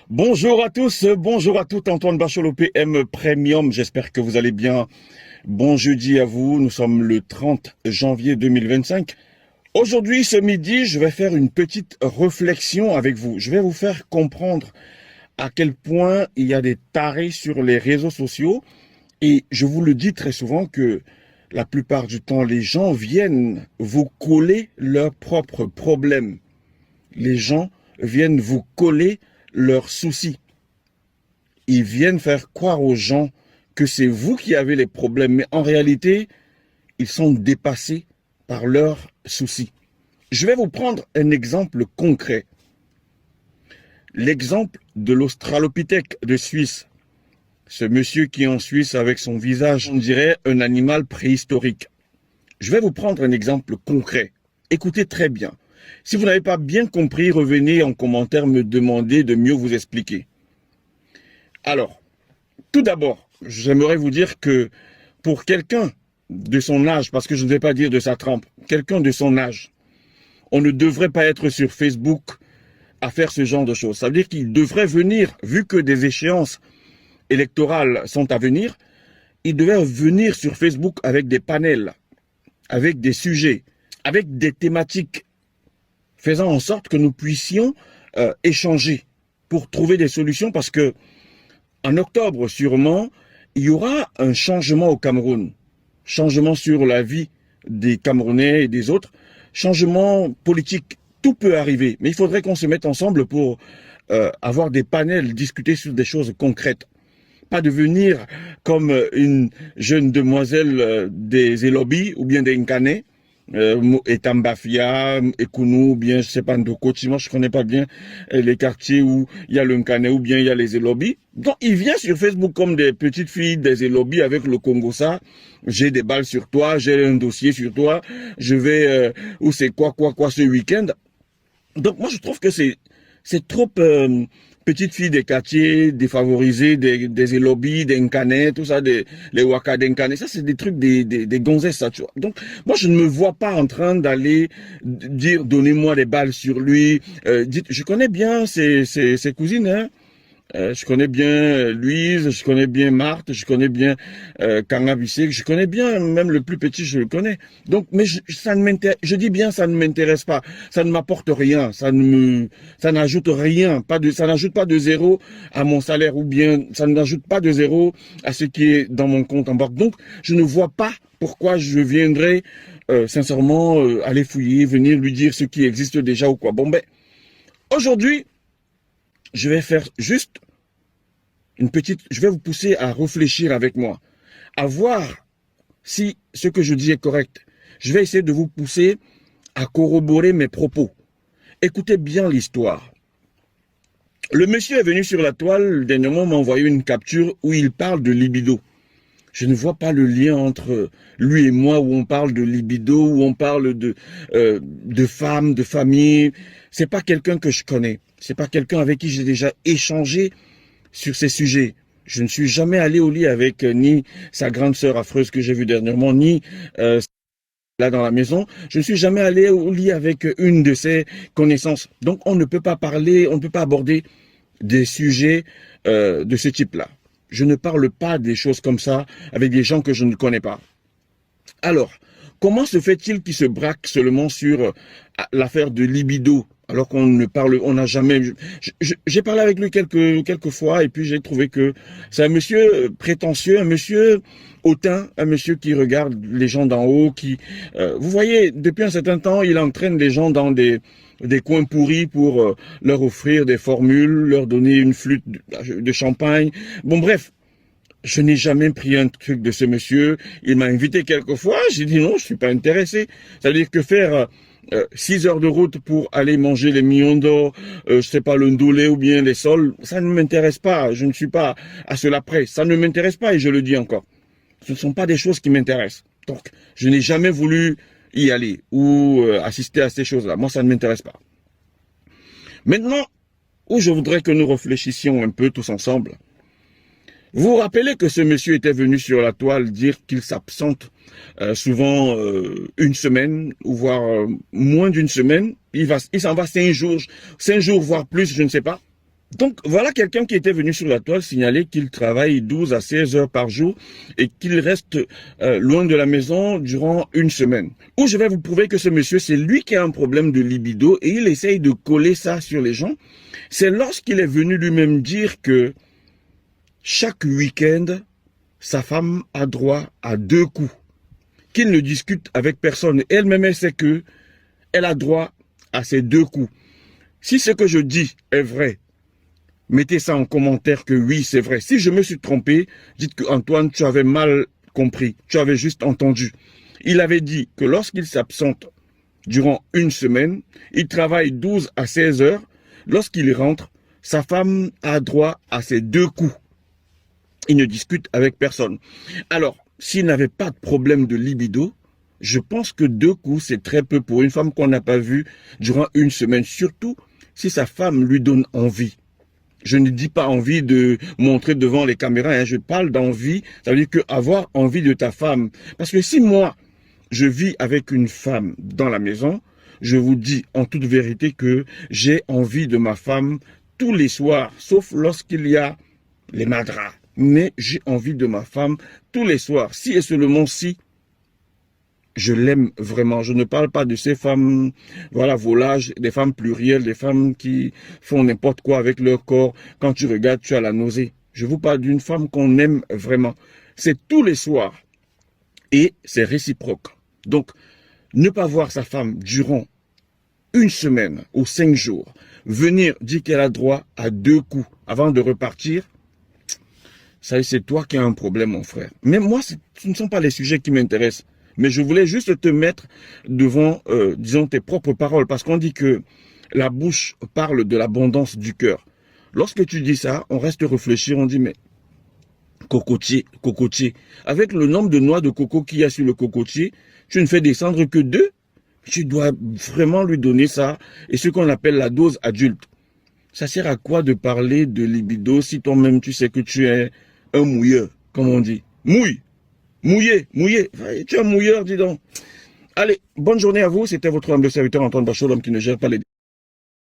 Bonjour à tous, bonjour à toutes, Antoine Bacholo PM Premium, j'espère que vous allez bien. Bon jeudi à vous, nous sommes le 30 janvier 2025. Aujourd'hui, ce midi, je vais faire une petite réflexion avec vous. Je vais vous faire comprendre à quel point il y a des tarés sur les réseaux sociaux. Et je vous le dis très souvent que la plupart du temps, les gens viennent vous coller leurs propres problèmes. Les gens viennent vous coller leurs soucis. Ils viennent faire croire aux gens que c'est vous qui avez les problèmes, mais en réalité, ils sont dépassés par leurs soucis. Je vais vous prendre un exemple concret. L'exemple de l'Australopithèque de Suisse. Ce monsieur qui est en Suisse avec son visage, on dirait un animal préhistorique. Je vais vous prendre un exemple concret. Écoutez très bien. Si vous n'avez pas bien compris, revenez en commentaire me demander de mieux vous expliquer. Alors, tout d'abord, j'aimerais vous dire que pour quelqu'un de son âge, parce que je ne vais pas dire de sa trempe, quelqu'un de son âge, on ne devrait pas être sur Facebook à faire ce genre de choses. Ça veut dire qu'il devrait venir, vu que des échéances électorales sont à venir, il devrait venir sur Facebook avec des panels, avec des sujets, avec des thématiques, faisant en sorte que nous puissions échanger pour trouver des solutions, parce que en octobre, sûrement, il y aura un changement au Cameroun. Changement sur la vie des Camerounais et des autres. Changement politique. Tout peut arriver. Mais il faudrait qu'on se mette ensemble pour avoir des panels, discuter sur des choses concrètes. Pas devenir comme une jeune demoiselle des Elobi ou bien des Nkanais, Etambafia, Ekounou, ou bien je sais pas, Ndoko-Chima, je connais pas bien les quartiers où il y a le Nkanais ou bien il y a les Elobi. Donc il vient sur Facebook comme des petites filles des Elobi avec le Congo-Ça. J'ai des balles sur toi, j'ai un dossier sur toi, je vais où c'est quoi ce week-end. Donc moi je trouve que c'est trop petites filles des quartiers défavorisés, des Elobi, des Nkanais, tout ça, les Waka des Nkanais. Ça, c'est des trucs des gonzesses, ça, tu vois. Donc, moi, je ne me vois pas en train d'aller dire, donnez-moi des balles sur lui. Dites, je connais bien ses cousines, hein. Je connais bien Louise, je connais bien Marthe, je connais bien Kangabissé, je connais bien même le plus petit, je le connais. Donc, mais ça ne m'intéresse. Je dis bien, ça ne m'intéresse pas. Ça ne m'apporte rien. Ça n'ajoute rien. Ça n'ajoute pas de zéro à mon salaire ou bien ça n'ajoute pas de zéro à ce qui est dans mon compte en banque. Donc, je ne vois pas pourquoi je viendrais sincèrement aller fouiller, venir lui dire ce qui existe déjà ou quoi. Bon ben, aujourd'hui, je vais faire juste je vais vous pousser à réfléchir avec moi, à voir si ce que je dis est correct. Je vais essayer de vous pousser à corroborer mes propos. Écoutez bien l'histoire. Le monsieur est venu sur la toile, dernièrement m'a envoyé une capture où il parle de libido. Je ne vois pas le lien entre lui et moi où on parle de libido, où on parle de femmes, de famille. C'est pas quelqu'un que je connais. C'est pas quelqu'un avec qui j'ai déjà échangé sur ces sujets. Je ne suis jamais allé au lit avec ni sa grande sœur affreuse que j'ai vue dernièrement, ni là dans la maison. Je ne suis jamais allé au lit avec une de ses connaissances. Donc on ne peut pas parler, on ne peut pas aborder des sujets de ce type-là. Je ne parle pas des choses comme ça avec des gens que je ne connais pas. Alors, comment se fait-il qu'ils se braquent seulement sur l'affaire de libido alors qu'on ne parle, on n'a jamais. J'ai parlé avec lui quelques fois et puis j'ai trouvé que c'est un monsieur prétentieux, un monsieur hautain, un monsieur qui regarde les gens d'en haut, vous voyez, depuis un certain temps, il entraîne les gens dans des coins pourris pour leur offrir des formules, leur donner une flûte de champagne. Bon, bref. Je n'ai jamais pris un truc de ce monsieur. Il m'a invité quelques fois. J'ai dit non, je suis pas intéressé. C'est-à-dire que faire 6 heures de route pour aller manger les millions d'or, je sais pas, le ndolé ou bien les sols, ça ne m'intéresse pas. Je ne suis pas à cela près. Ça ne m'intéresse pas et je le dis encore. Ce ne sont pas des choses qui m'intéressent. Donc, je n'ai jamais voulu y aller ou assister à ces choses-là. Moi, ça ne m'intéresse pas. Maintenant, où je voudrais que nous réfléchissions un peu tous ensemble. Vous vous rappelez que ce monsieur était venu sur la toile dire qu'il s'absente souvent une semaine, ou voire moins d'une semaine. Il s'en va 5 jours, voire plus, je ne sais pas. Donc, voilà quelqu'un qui était venu sur la toile signaler qu'il travaille 12 à 16 heures par jour et qu'il reste loin de la maison durant une semaine. Où je vais vous prouver que ce monsieur, c'est lui qui a un problème de libido et il essaye de coller ça sur les gens. C'est lorsqu'il est venu lui-même dire que chaque week-end, sa femme a droit à 2 coups, qu'il ne discute avec personne. Elle-même, elle sait que elle a droit à ces 2 coups. Si ce que je dis est vrai, mettez ça en commentaire que oui, c'est vrai. Si je me suis trompé, dites que Antoine, tu avais mal compris. Tu avais juste entendu. Il avait dit que lorsqu'il s'absente durant une semaine, il travaille 12 à 16 heures. Lorsqu'il rentre, sa femme a droit à ses 2 coups. Il ne discute avec personne. Alors, s'il n'avait pas de problème de libido, je pense que 2 coups, c'est très peu pour une femme qu'on n'a pas vue durant une semaine. Surtout si sa femme lui donne envie. Je ne dis pas envie de montrer devant les caméras, hein, je parle d'envie, ça veut dire que avoir envie de ta femme. Parce que si moi, je vis avec une femme dans la maison, je vous dis en toute vérité que j'ai envie de ma femme tous les soirs, sauf lorsqu'il y a les madras. Mais j'ai envie de ma femme tous les soirs. Si et seulement si je l'aime vraiment. Je ne parle pas de ces femmes, voilà, volages, des femmes plurielles, des femmes qui font n'importe quoi avec leur corps. Quand tu regardes, tu as la nausée. Je vous parle d'une femme qu'on aime vraiment. C'est tous les soirs. Et c'est réciproque. Donc, ne pas voir sa femme durant une semaine ou 5 jours, venir dire qu'elle a droit à 2 coups avant de repartir, ça c'est toi qui as un problème, mon frère. Mais moi, ce ne sont pas les sujets qui m'intéressent. Mais je voulais juste te mettre devant, disons, tes propres paroles. Parce qu'on dit que la bouche parle de l'abondance du cœur. Lorsque tu dis ça, on reste réfléchir, on dit, mais cocotier, cocotier. Avec le nombre de noix de coco qu'il y a sur le cocotier, tu ne fais descendre que 2. Tu dois vraiment lui donner ça. Et ce qu'on appelle la dose adulte. Ça sert à quoi de parler de libido si toi-même tu sais que tu es un mouilleur, comme on dit. Mouille. Mouillé, mouillé. Tu es un mouilleur, dis donc. Allez, bonne journée à vous. C'était votre humble serviteur Antoine Bachot, l'homme qui ne gère pas les...